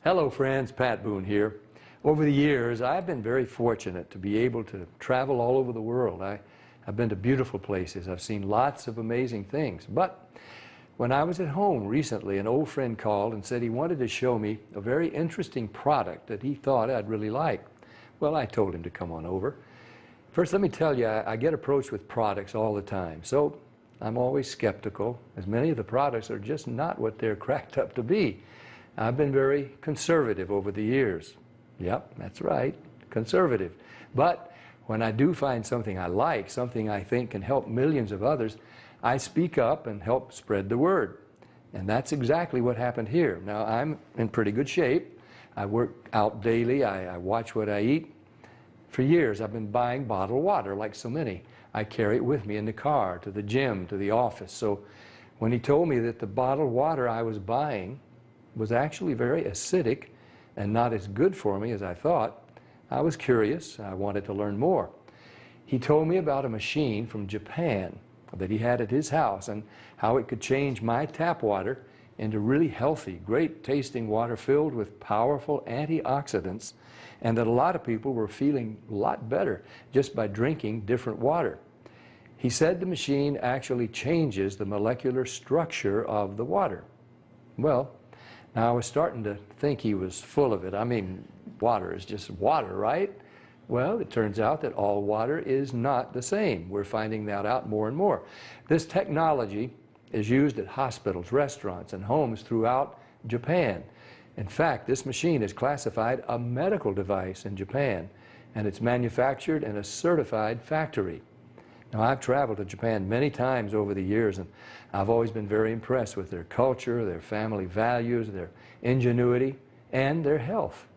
Hello friends, Pat Boone here. Over the years, I've been very fortunate to be able to travel all over the world. I've been to beautiful places. I've seen lots of amazing things. But when I was at home recently, an old friend called and said he wanted to show me a very interesting product that he thought I'd really like. Well, I told him to come on over. First, let me tell you, I get approached with products all the time. So I'm always skeptical, as many of the products are just not what they're cracked up to be. I've been very conservative over the years. Yep, that's right, conservative. But when I do find something I like, something I think can help millions of others, I speak up and help spread the word. And that's exactly what happened here. Now, I'm in pretty good shape. I work out daily. I watch what I eat. For years, I've been buying bottled water like so many. I carry it with me in the car, to the gym, to the office. So when he told me that the bottled water I was buying was actually very acidic and not as good for me as I thought, I was curious. I wanted to learn more. He told me about a machine from Japan that he had at his house and how it could change my tap water into really healthy, great tasting water filled with powerful antioxidants, and that a lot of people were feeling a lot better just by drinking different water. He said the machine actually changes the molecular structure of the water. Well, now I was starting to think he was full of it. I mean, water is just water, right? Well, it turns out that all water is not the same. We're finding that out more and more. This technology is used at hospitals, restaurants, and homes throughout Japan. In fact, this machine is classified a medical device in Japan, and it's manufactured in a certified factory. Now, I've traveled to Japan many times over the years, and I've always been very impressed with their culture, their family values, their ingenuity, and their health.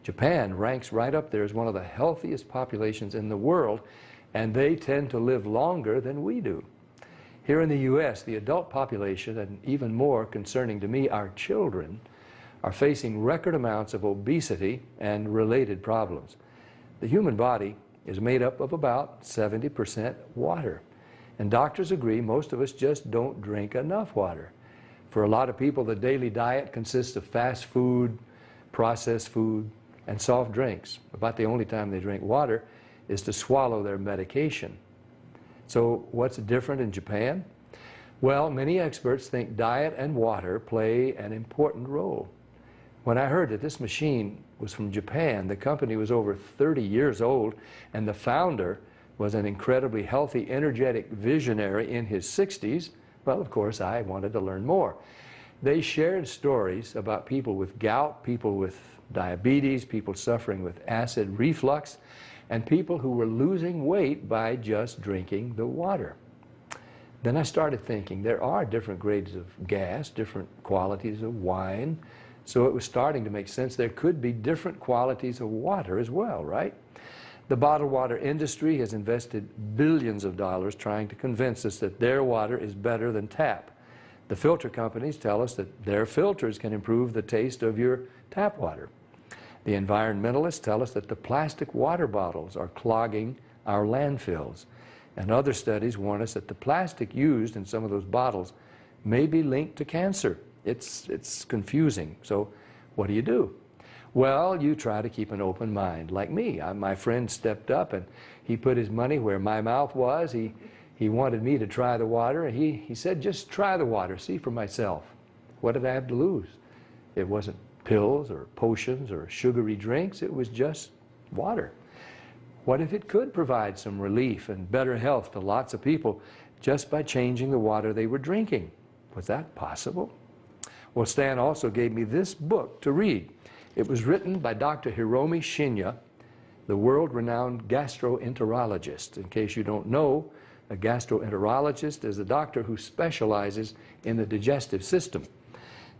Japan ranks right up there as one of the healthiest populations in the world, and they tend to live longer than we do. Here in the U.S., the adult population, and even more concerning to me, our children, are facing record amounts of obesity and related problems. The human body is made up of about 70% water. And doctors agree most of us just don't drink enough water. For a lot of people, the daily diet consists of fast food, processed food, and soft drinks. About the only time they drink water is to swallow their medication. So what's different in Japan? Well, many experts think diet and water play an important role. When I heard that this machine was from Japan, the company was over 30 years old, and the founder was an incredibly healthy, energetic visionary in his 60s, well, of course, I wanted to learn more. They shared stories about people with gout, people with diabetes, people suffering with acid reflux, and people who were losing weight by just drinking the water. Then I started thinking there are different grades of gas, different qualities of wine, so it was starting to make sense there could be different qualities of water as well, right? The bottled water industry has invested billions of dollars trying to convince us that their water is better than tap. The filter companies tell us that their filters can improve the taste of your tap water. The environmentalists tell us that the plastic water bottles are clogging our landfills. And other studies warn us that the plastic used in some of those bottles may be linked to cancer. It's confusing. So what do? Well, you try to keep an open mind, like me. My friend stepped up and he put his money where my mouth was. He wanted me to try the water, and he said, just try the water, see for myself. What did I have to lose? It wasn't pills or potions or sugary drinks, it was just water. What if it could provide some relief and better health to lots of people just by changing the water they were drinking? Was that possible? Well, Stan also gave me this book to read. It was written by Dr. Hiromi Shinya, the world-renowned gastroenterologist. In case you don't know, a gastroenterologist is a doctor who specializes in the digestive system.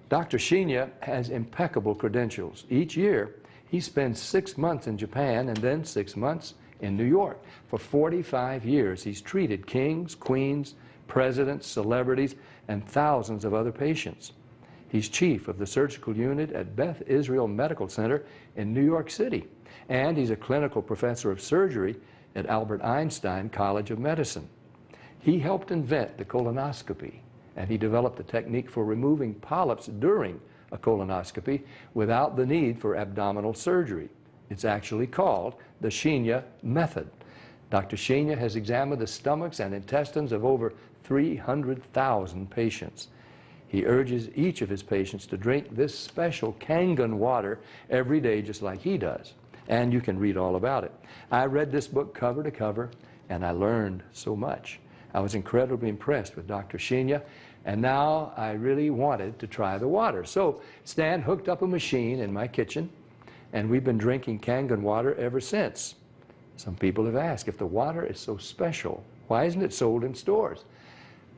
Dr. Shinya has impeccable credentials. Each year, he spends 6 months in Japan and then 6 months in New York. For 45 years, he's treated kings, queens, presidents, celebrities, and thousands of other patients. He's chief of the surgical unit at Beth Israel Medical Center in New York City, and he's a clinical professor of surgery at Albert Einstein College of Medicine. He helped invent the colonoscopy, and he developed a technique for removing polyps during a colonoscopy without the need for abdominal surgery. It's actually called the Shenya method. Dr. Shenya has examined the stomachs and intestines of over 300,000 patients. He urges each of his patients to drink this special Kangen water every day just like he does. And you can read all about it. I read this book cover to cover, and I learned so much. I was incredibly impressed with Dr. Shenya, and now I really wanted to try the water. So Stan hooked up a machine in my kitchen, and we've been drinking Kangen water ever since. Some people have asked, if the water is so special, why isn't it sold in stores?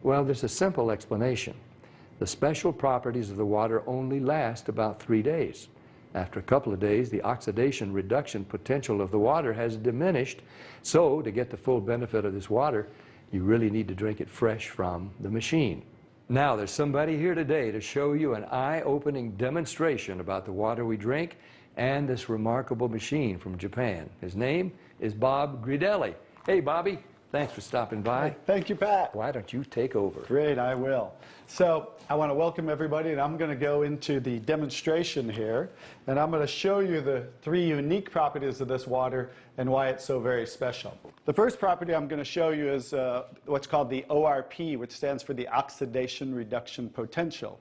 Well, there's a simple explanation. The special properties of the water only last about 3 days. After a couple of days, the oxidation reduction potential of the water has diminished. So to get the full benefit of this water, you really need to drink it fresh from the machine. Now, there's somebody here today to show you an eye-opening demonstration about the water we drink and this remarkable machine from Japan. His name is Bob Gridelli. Hey, Bobby. Thanks for stopping by. Thank you, Pat. Why don't you take over? Great, I will. So I want to welcome everybody, and I'm going to go into the demonstration here, and I'm going to show you the 3 unique properties of this water and why it's so very special. The first property I'm going to show you is what's called the ORP, which stands for the oxidation reduction potential.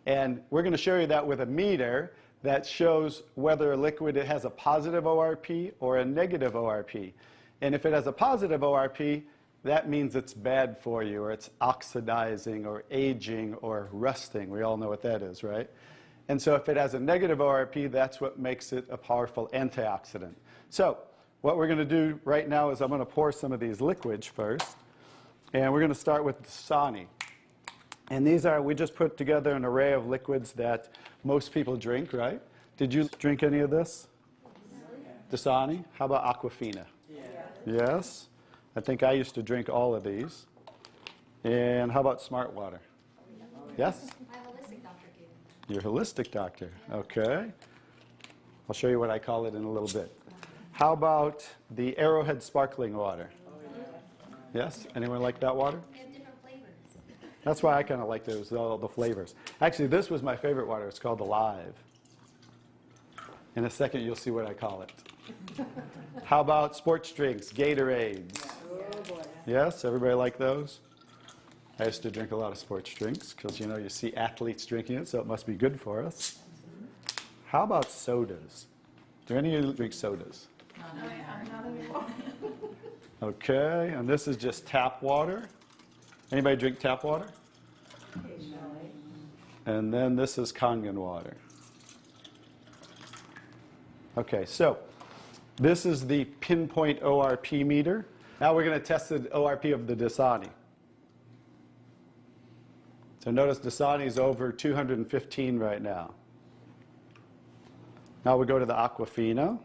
And we're going to show you that with a meter that shows whether a liquid has a positive ORP or a negative ORP. And if it has a positive ORP, that means it's bad for you, or it's oxidizing, or aging, or rusting. We all know what that is, right? And so if it has a negative ORP, that's what makes it a powerful antioxidant. So what we're going to do right now is I'm going to pour some of these liquids first. And we're going to start with Dasani. And these are, we just put together an array of liquids that most people drink, right? Did you drink any of this? Dasani? How about Aquafina? Yes. I think I used to drink all of these. And how about Smart Water? Yes? My holistic doctor gave it. Your holistic doctor. Okay. I'll show you what I call it in a little bit. How about the Arrowhead sparkling water? Yes? Anyone like that water? They have different flavors. That's why I kind of like those, all the flavors. Actually, this was my favorite water. It's called Alive. In a second, you'll see what I call it. How about sports drinks, Gatorades? Yes, everybody like those? I used to drink a lot of sports drinks because, you know, you see athletes drinking it, so it must be good for us. How about sodas? Do any of you drink sodas? Not anymore. Okay, and this is just tap water. Anybody drink tap water? Occasionally. And then this is Kangen water. Okay, so this is the pinpoint ORP meter. Now we're going to test the ORP of the Dasani. So notice Dasani is over 215 right now. Now we go to the Aquafina.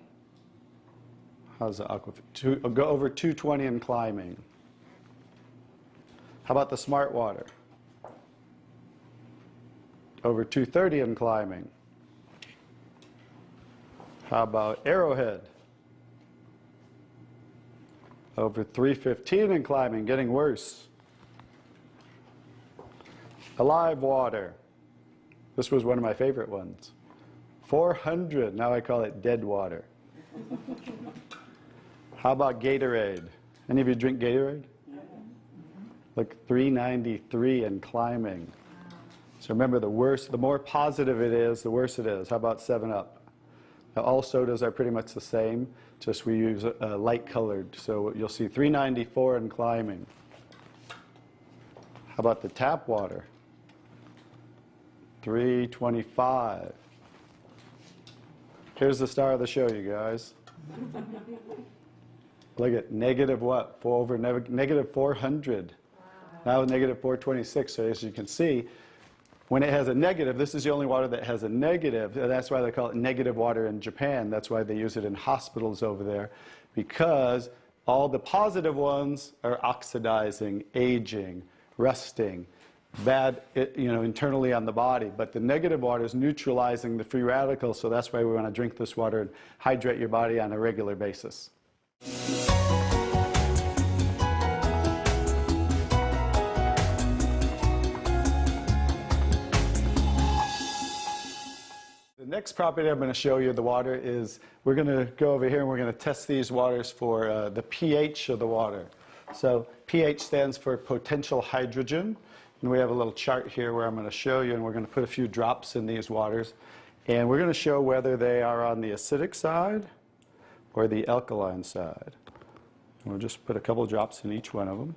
How's the Aquafina? Go over 220 and climbing. How about the Smart Water? Over 230 and climbing. How about Arrowhead? Over 315 and climbing, getting worse. Alive Water. This was one of my favorite ones. 400, now I call it dead water. How about Gatorade? Any of you drink Gatorade? Look, 393 and climbing. So remember, the more positive it is, the worse it is. How about 7-Up? Now, all sodas are pretty much the same, just we use light colored. So you'll see 394 and climbing. How about the tap water? 325. Here's the star of the show, you guys. Look at negative what? Negative 400. Wow. Now negative 426. So as you can see, when it has a negative, this is the only water that has a negative. That's why they call it negative water in Japan. That's why they use it in hospitals over there, because all the positive ones are oxidizing, aging, rusting, bad, internally on the body. But the negative water is neutralizing the free radicals, so that's why we want to drink this water and hydrate your body on a regular basis. next property I'm going to show you the water is, we're going to go over here and we're going to test these waters for the pH of the water. So pH stands for potential hydrogen. And we have a little chart here where I'm going to show you, and we're going to put a few drops in these waters. And we're going to show whether they are on the acidic side or the alkaline side. And we'll just put a couple drops in each one of them.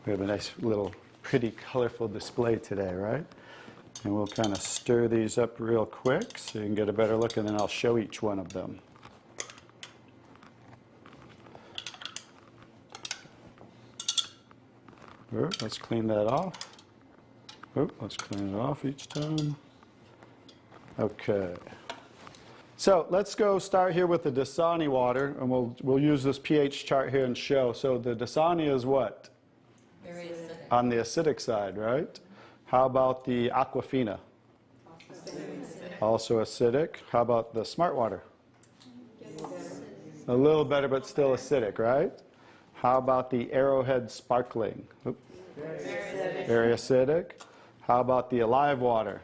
We have a nice little pretty colorful display today, right? And we'll kind of stir these up real quick so you can get a better look, and then I'll show each one of them. Let's clean that off. Let's clean it off each time. Okay. So let's go start here with the Dasani water, and we'll use this pH chart here and show. So the Dasani is what? Very acidic. On the acidic side, right? How about the Aquafina? Also acidic. How about the Smart Water? A little better, but still acidic, right? How about the Arrowhead Sparkling? Very acidic. How about the Alive Water?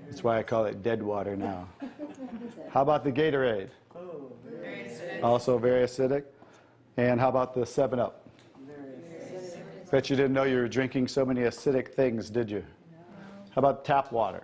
That's why I call it dead water now. How about the Gatorade? Very acidic. Also very acidic. And how about the 7-Up? Bet you didn't know you were drinking so many acidic things, did you? How about tap water?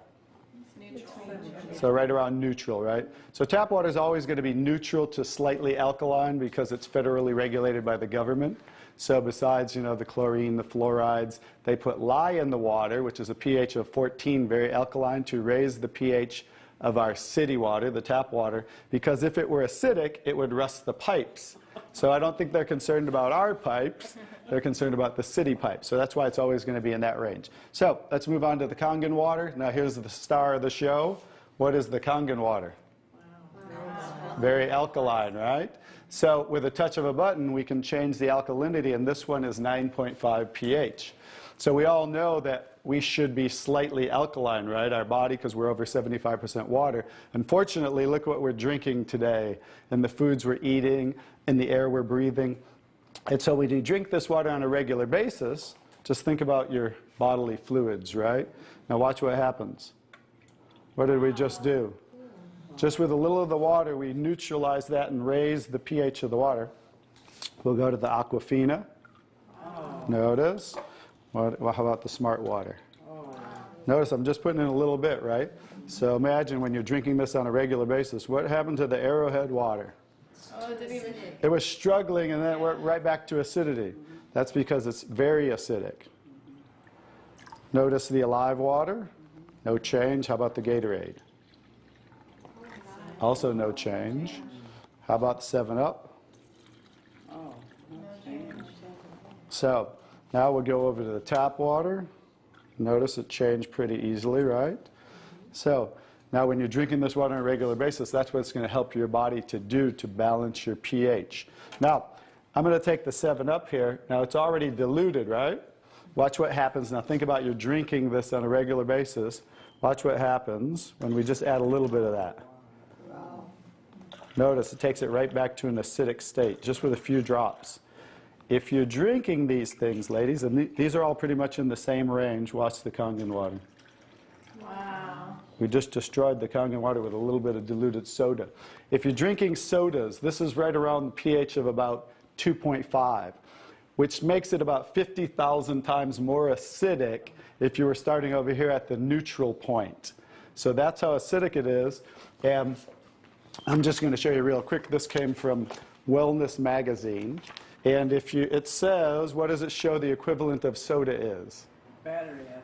So right around neutral, right? So tap water is always going to be neutral to slightly alkaline because it's federally regulated by the government. So besides, you know, the chlorine, the fluorides, they put lye in the water, which is a pH of 14, very alkaline, to raise the pH of our city water, the tap water, because if it were acidic, it would rust the pipes. So I don't think they're concerned about our pipes. They're concerned about the city pipes. So that's why it's always going to be in that range. So let's move on to the Kangen water. Now here's the star of the show. What is the Kangen water? Very alkaline, right? So with a touch of a button, we can change the alkalinity, and this one is 9.5 pH. So we all know that we should be slightly alkaline, right? Our body, because we're over 75% water. Unfortunately, look what we're drinking today, and the foods we're eating, and the air we're breathing. And so when you drink this water on a regular basis, just think about your bodily fluids, right? Now watch what happens. What did we just do? Just with a little of the water, we neutralize that and raise the pH of the water. We'll go to the Aquafina. Notice. How about the Smart Water? Notice I'm just putting in a little bit, right? So imagine when you're drinking this on a regular basis, what happened to the Arrowhead water? It was struggling, and then it went right back to acidity. That's because it's very acidic. Notice the Alive Water. No change. How about the Gatorade? Also no change. How about the 7-Up? So now we'll go over to the tap water. Notice it changed pretty easily, right? So now when you're drinking this water on a regular basis, that's what it's going to help your body to do to balance your pH. Now, I'm going to take the 7-Up here. Now it's already diluted, right? Watch what happens. Now think about you're drinking this on a regular basis. Watch what happens when we just add a little bit of that. Notice it takes it right back to an acidic state, just with a few drops. If you're drinking these things, ladies, and these are all pretty much in the same range, watch the Kangen water. Wow. We just destroyed the Kangen water with a little bit of diluted soda. If you're drinking sodas, this is right around the pH of about 2.5, which makes it about 50,000 times more acidic if you were starting over here at the neutral point. So that's how acidic it is. And I'm just going to show you real quick. This came from Wellness Magazine. And it says, what does it show the equivalent of soda is? Battery acid.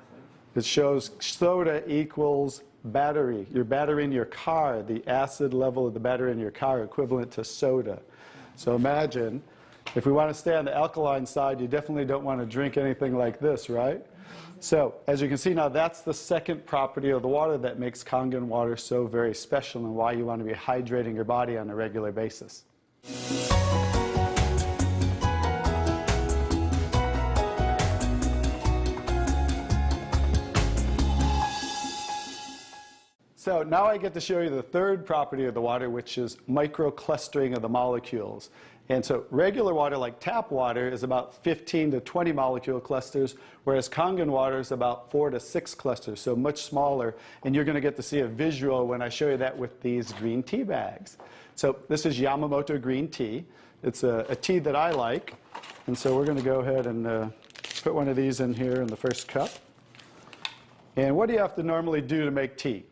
It shows soda equals battery. Your battery in your car, the acid level of the battery in your car equivalent to soda. So imagine, if we want to stay on the alkaline side, you definitely don't want to drink anything like this, right? So as you can see now, that's the second property of the water that makes Kangen water so very special and why you want to be hydrating your body on a regular basis. So now I get to show you the third property of the water, which is microclustering of the molecules. And so regular water, like tap water, is about 15 to 20 molecule clusters, whereas Kangen water is about 4 to 6 clusters, so much smaller. And you're going to get to see a visual when I show you that with these green tea bags. So this is Yamamoto green tea. It's a tea that I like. And so we're going to go ahead and put one of these in here in the first cup. And what do you have to normally do to make tea?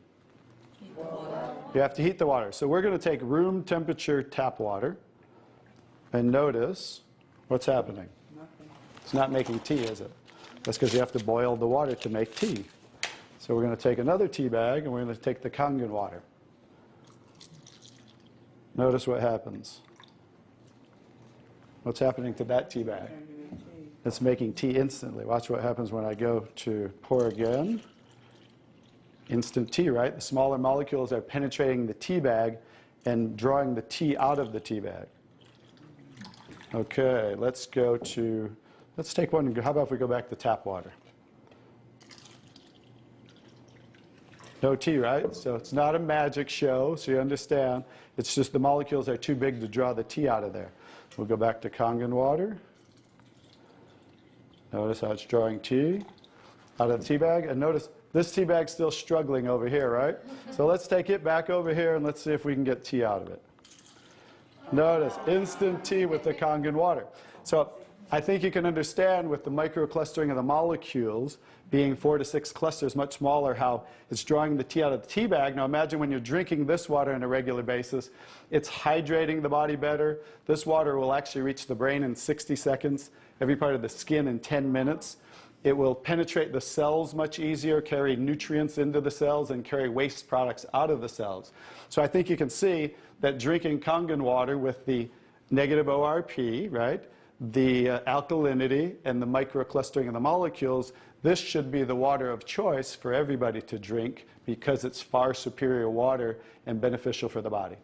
Heat the water. You have to heat the water. So we're going to take room temperature tap water. And notice what's happening. Nothing. It's not making tea, is it? That's because you have to boil the water to make tea. So we're going to take another tea bag, and we're going to take the Kangen water. Notice what happens. What's happening to that tea bag? It's making tea instantly. Watch what happens when I go to pour again. Instant tea, right? The smaller molecules are penetrating the tea bag and drawing the tea out of the tea bag. Okay, let's take one. How about if we go back to tap water? No tea, right? So it's not a magic show, so you understand. It's just the molecules are too big to draw the tea out of there. We'll go back to Kangen water. Notice how it's drawing tea out of the tea bag. And notice this tea bag's still struggling over here, right? So let's take it back over here and let's see if we can get tea out of it. Notice, instant tea with the Kangen water. So I think you can understand with the microclustering of the molecules being 4 to 6 clusters, much smaller, how it's drawing the tea out of the tea bag. Now imagine when you're drinking this water on a regular basis, it's hydrating the body better. This water will actually reach the brain in 60 seconds, every part of the skin in 10 minutes. It will penetrate the cells much easier, carry nutrients into the cells, and carry waste products out of the cells. So I think you can see that drinking Kangen water with the negative ORP, right, the alkalinity, and the microclustering of the molecules, this should be the water of choice for everybody to drink because it's far superior water and beneficial for the body.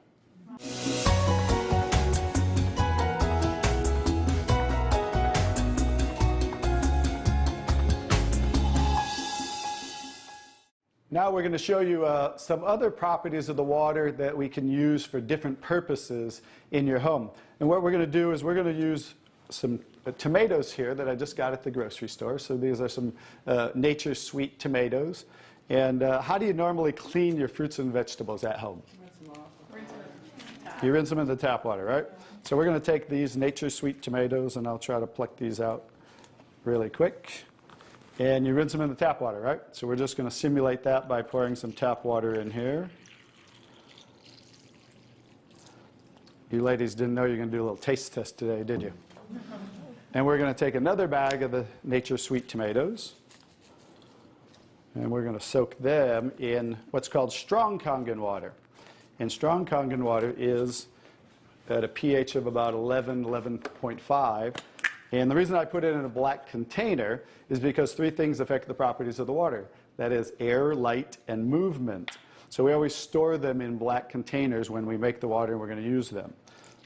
Now we're going to show you some other properties of the water that we can use for different purposes in your home. And what we're going to do is we're going to use some tomatoes here that I just got at the grocery store. So these are some Nature's Sweet tomatoes. And how do you normally clean your fruits and vegetables at home? You rinse them in the tap water, right? So we're going to take these Nature's Sweet tomatoes, and I'll try to pluck these out really quick. And you rinse them in the tap water, right? So we're just going to simulate that by pouring some tap water in here. You ladies didn't know you were going to do a little taste test today, did you? And we're going to take another bag of the Nature's Sweet tomatoes. And we're going to soak them in what's called strong Kangen water. And strong Kangen water is at a pH of about 11, 11.5. And the reason I put it in a black container is because 3 things affect the properties of the water. That is air, light, and movement. So we always store them in black containers when we make the water and we're going to use them.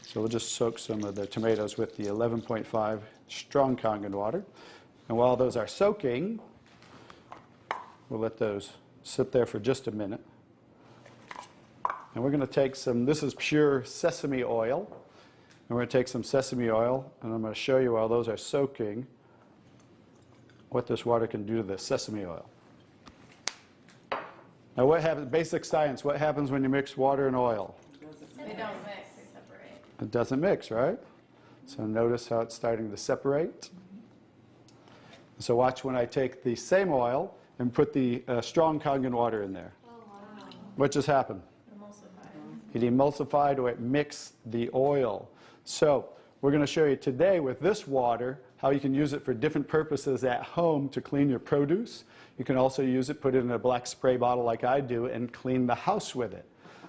So we'll just soak some of the tomatoes with the 11.5 strong Kangen water. And while those are soaking, we'll let those sit there for just a minute. And we're going to take some, this is pure sesame oil. And we're going to take some sesame oil, and I'm going to show you while those are soaking what this water can do to the sesame oil. Now what happens, basic science, what happens when you mix water and oil? They don't mix, they separate. It doesn't mix, right? So notice how it's starting to separate. So watch when I take the same oil and put the strong Kangen water in there. Oh, wow. What just happened? Emulsified. It emulsified or it mixed the oil. So we're going to show you today with this water how you can use it for different purposes at home to clean your produce. You can also use it, put it in a black spray bottle like I do, and clean the house with it.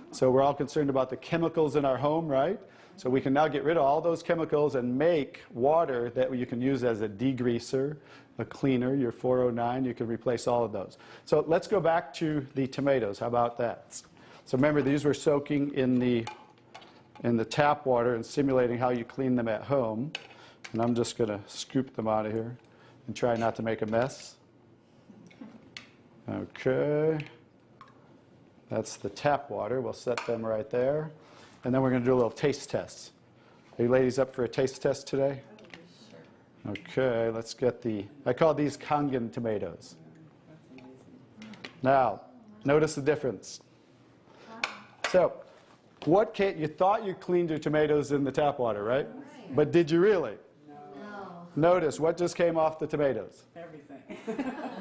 So we're all concerned about the chemicals in our home, right? So we can now get rid of all those chemicals and make water that you can use as a degreaser, a cleaner, your 409. You can replace all of those. So let's go back to the tomatoes. How about that? So remember, these were soaking in the tap water and simulating how you clean them at home. And I'm just going to scoop them out of here and try not to make a mess. Okay. That's the tap water. We'll set them right there. And then we're going to do a little taste test. Are you ladies up for a taste test today? Okay, let's get I call these Kangen tomatoes. Now, notice the difference. So, you thought you cleaned your tomatoes in the tap water, right? But did you really? No. Notice what just came off the tomatoes. Everything.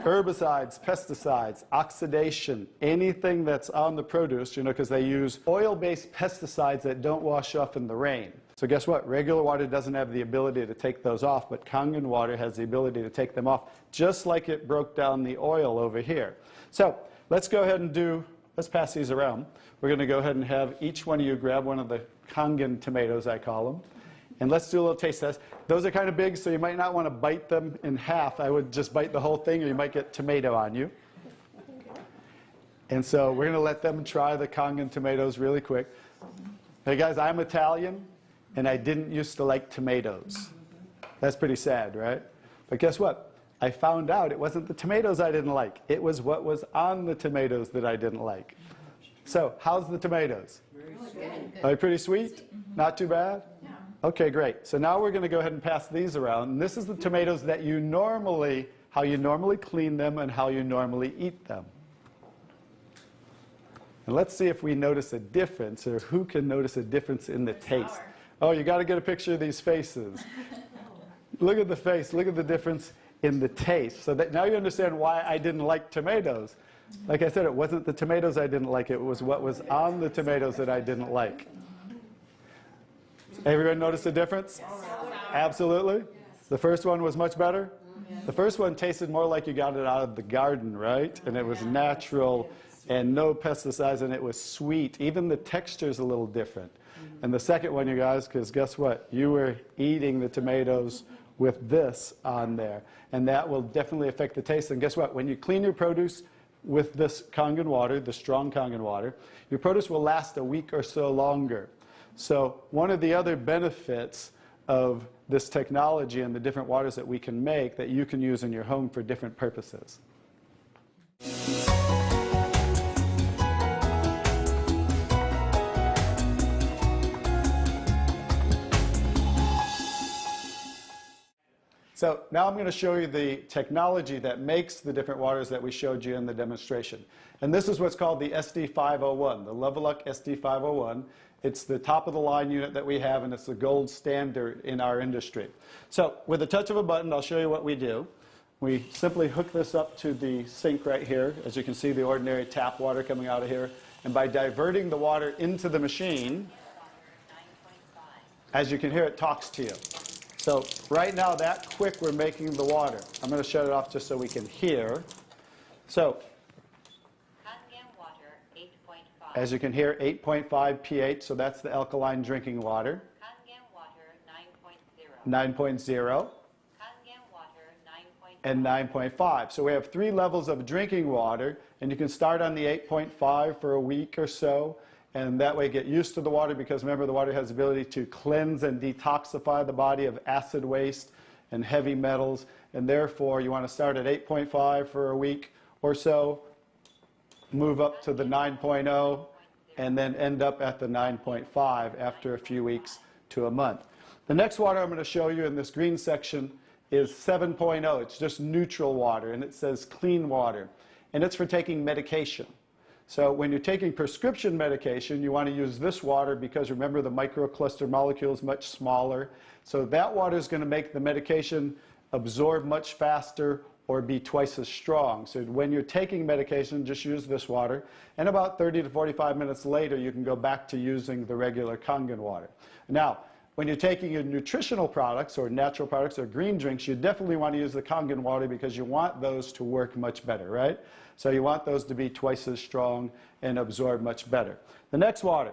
Herbicides, pesticides, oxidation, anything that's on the produce, because they use oil-based pesticides that don't wash off in the rain. So guess what? Regular water doesn't have the ability to take those off, but Kangen water has the ability to take them off, just like it broke down the oil over here. So let's go ahead and let's pass these around. We're going to go ahead and have each one of you grab one of the Kangen tomatoes, I call them. And let's do a little taste test. Those are kind of big, so you might not want to bite them in half. I would just bite the whole thing, or you might get tomato on you. And so we're going to let them try the Kangen tomatoes really quick. Hey guys, I'm Italian, and I didn't used to like tomatoes. That's pretty sad, right? But guess what? I found out it wasn't the tomatoes I didn't like. It was what was on the tomatoes that I didn't like. So, how's the tomatoes? Are they pretty sweet? Not too bad? Yeah. Okay, great. So now we're going to go ahead and pass these around. And this is the tomatoes that how you normally clean them and how you normally eat them. And let's see if we notice a difference, or who can notice a difference in the taste. Sour. Oh, you got to get a picture of these faces. Look at the face. Look at the difference in the taste. So that now you understand why I didn't like tomatoes. Like I said, it wasn't the tomatoes I didn't like. It was what was on the tomatoes that I didn't like. Everyone notice the difference? Absolutely. Yes. The first one was much better? Yes. The first one tasted more like you got it out of the garden, right? And it was natural and no pesticides, and it was sweet. Even the texture's a little different. And the second one, you guys, because guess what? You were eating the tomatoes with this on there. And that will definitely affect the taste. And guess what? When you clean your produce with this Kangen water, the strong Kangen water, your produce will last a week or so longer. So one of the other benefits of this technology and the different waters that we can make that you can use in your home for different purposes. So now I'm going to show you the technology that makes the different waters that we showed you in the demonstration. And this is what's called the SD501, the Leveluck SD501. It's the top of the line unit that we have, and it's the gold standard in our industry. So with the touch of a button, I'll show you what we do. We simply hook this up to the sink right here. As you can see, the ordinary tap water coming out of here. And by diverting the water into the machine, as you can hear, it talks to you. So right now, that quick, we're making the water. I'm going to shut it off just so we can hear. So Kangen water, 8.5. as you can hear, 8.5 pH, so that's the alkaline drinking water. Kangen water, 9.0. 9.0 Kangen water, 9.5. and 9.5. So we have 3 levels of drinking water, and you can start on the 8.5 for a week or so. And that way get used to the water, because remember, the water has the ability to cleanse and detoxify the body of acid waste and heavy metals. And therefore, you want to start at 8.5 for a week or so, move up to the 9.0, and then end up at the 9.5 after a few weeks to a month. The next water I'm going to show you in this green section is 7.0. It's just neutral water, and it says clean water. And it's for taking medication. So when you're taking prescription medication, you want to use this water because, remember, the microcluster molecule is much smaller. So that water is going to make the medication absorb much faster or be twice as strong. So when you're taking medication, just use this water. And about 30 to 45 minutes later, you can go back to using the regular Kangen water. Now, when you're taking your nutritional products or natural products or green drinks, you definitely want to use the Kangen water because you want those to work much better, right? So you want those to be twice as strong and absorb much better. The next water.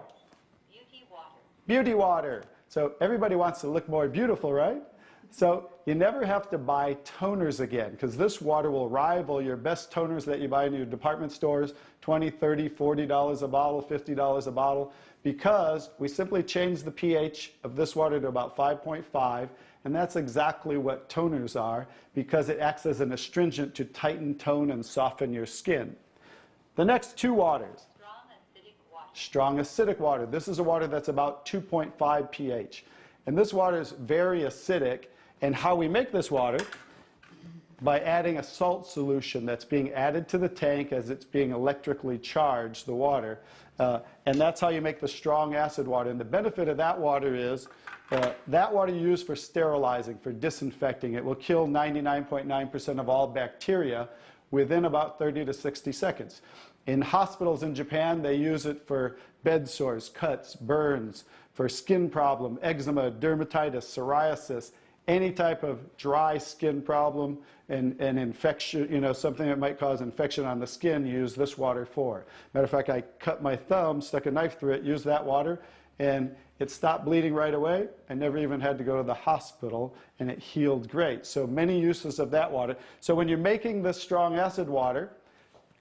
Beauty water. Beauty water. So everybody wants to look more beautiful, right? So you never have to buy toners again, because this water will rival your best toners that you buy in your department stores, $20, $30, $40 a bottle, $50 a bottle, because we simply change the pH of this water to about 5.5, and that's exactly what toners are, because it acts as an astringent to tighten, tone, and soften your skin. The next 2 waters. Strong and strong acidic water. This is a water that's about 2.5 pH. And this water is very acidic. And how we make this water? By adding a salt solution that's being added to the tank as it's being electrically charged, the water. And that's how you make the strong acid water. And the benefit of that water is that water you use for sterilizing, for disinfecting. It will kill 99.9% of all bacteria within about 30 to 60 seconds. In hospitals in Japan, they use it for bed sores, cuts, burns, for skin problem, eczema, dermatitis, psoriasis, any type of dry skin problem and infection, something that might cause infection on the skin, use this water for. Matter of fact, I cut my thumb, stuck a knife through it, used that water, and it stopped bleeding right away. I never even had to go to the hospital, and it healed great. So many uses of that water. So when you're making this strong acid water,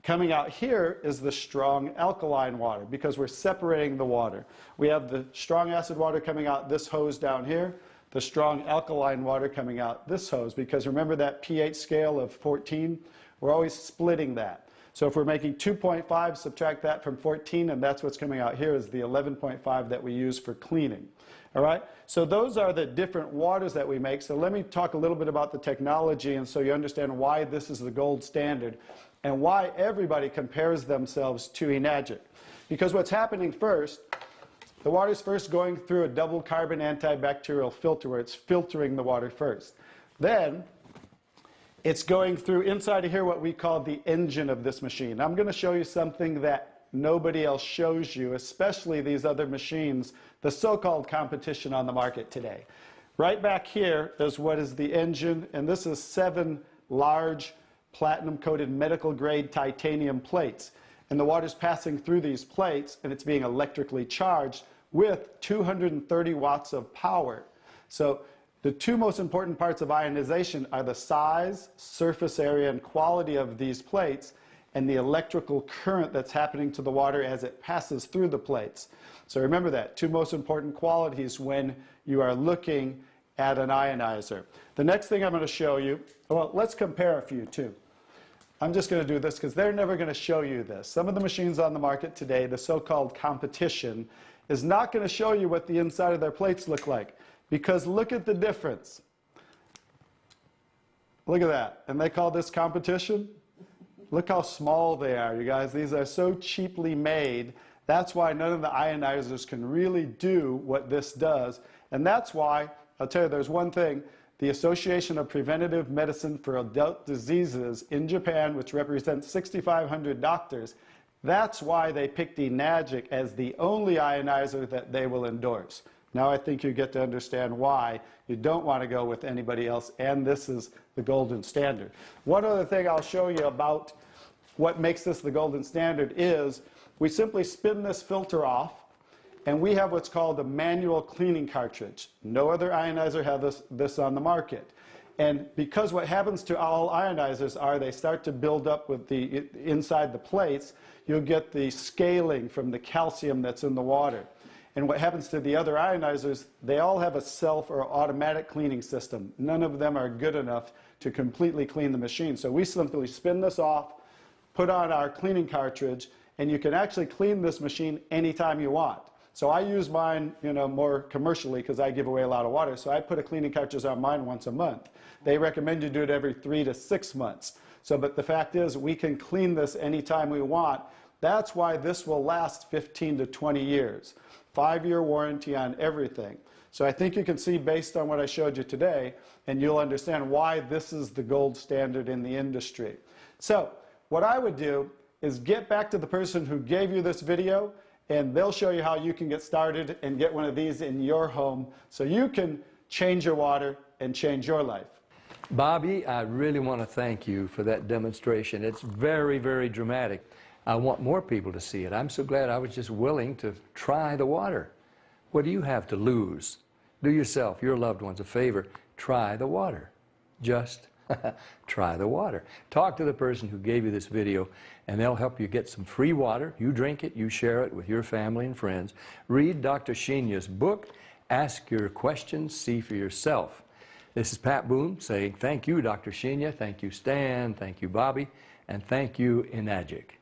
coming out here is the strong alkaline water, because we're separating the water. We have the strong acid water coming out this hose down here, the strong alkaline water coming out this hose, because remember that pH scale of 14? We're always splitting that. So if we're making 2.5, subtract that from 14, and that's what's coming out here is the 11.5 that we use for cleaning. All right? So those are the different waters that we make. So let me talk a little bit about the technology, and so you understand why this is the gold standard and why everybody compares themselves to Enagic. Because what's happening first, the water's first going through a double carbon antibacterial filter where it's filtering the water first. Then it's going through inside of here what we call the engine of this machine. I'm going to show you something that nobody else shows you, especially these other machines, the so-called competition on the market today. Right back here is what is the engine, and this is 7 large platinum-coated medical-grade titanium plates. And the water's passing through these plates, and it's being electrically charged with 230 watts of power. So the two most important parts of ionization are the size, surface area, and quality of these plates, and the electrical current that's happening to the water as it passes through the plates. So remember that, two most important qualities when you are looking at an ionizer. The next thing I'm going to show you, well, let's compare a few too. I'm just going to do this because they're never going to show you this. Some of the machines on the market today, the so-called competition, is not going to show you what the inside of their plates look like. Because look at the difference. Look at that. And they call this competition? Look how small they are, you guys. These are so cheaply made. That's why none of the ionizers can really do what this does. And that's why, I'll tell you, there's one thing. The Association of Preventive Medicine for Adult Diseases in Japan, which represents 6,500 doctors, that's why they picked Enagic as the only ionizer that they will endorse. Now I think you get to understand why you don't want to go with anybody else, and this is the golden standard. One other thing I'll show you about what makes this the golden standard is we simply spin this filter off, and we have what's called a manual cleaning cartridge. No other ionizer has this on the market. And because what happens to all ionizers are they start to build up with the inside the plates, you'll get the scaling from the calcium that's in the water. And what happens to the other ionizers, they all have a self or automatic cleaning system. None of them are good enough to completely clean the machine. So we simply spin this off, put on our cleaning cartridge, and you can actually clean this machine anytime you want. So I use mine, more commercially because I give away a lot of water. So I put a cleaning cartridge on mine once a month. They recommend you do it every 3 to 6 months. So, but the fact is, we can clean this anytime we want. That's why this will last 15 to 20 years. 5-year warranty on everything. So I think you can see based on what I showed you today, and you'll understand why this is the gold standard in the industry. So what I would do is get back to the person who gave you this video, and they'll show you how you can get started and get one of these in your home so you can change your water and change your life. Bobby, I really want to thank you for that demonstration. It's very, very dramatic. I want more people to see it. I'm so glad I was just willing to try the water. What do you have to lose? Do yourself, your loved ones, a favor. Try the water. Just try the water. Talk to the person who gave you this video, and they'll help you get some free water. You drink it, you share it with your family and friends. Read Dr. Sheenya's book. Ask your questions, see for yourself. This is Pat Boone saying thank you, Dr. Sheenya. Thank you, Stan. Thank you, Bobby. And thank you, Enagic.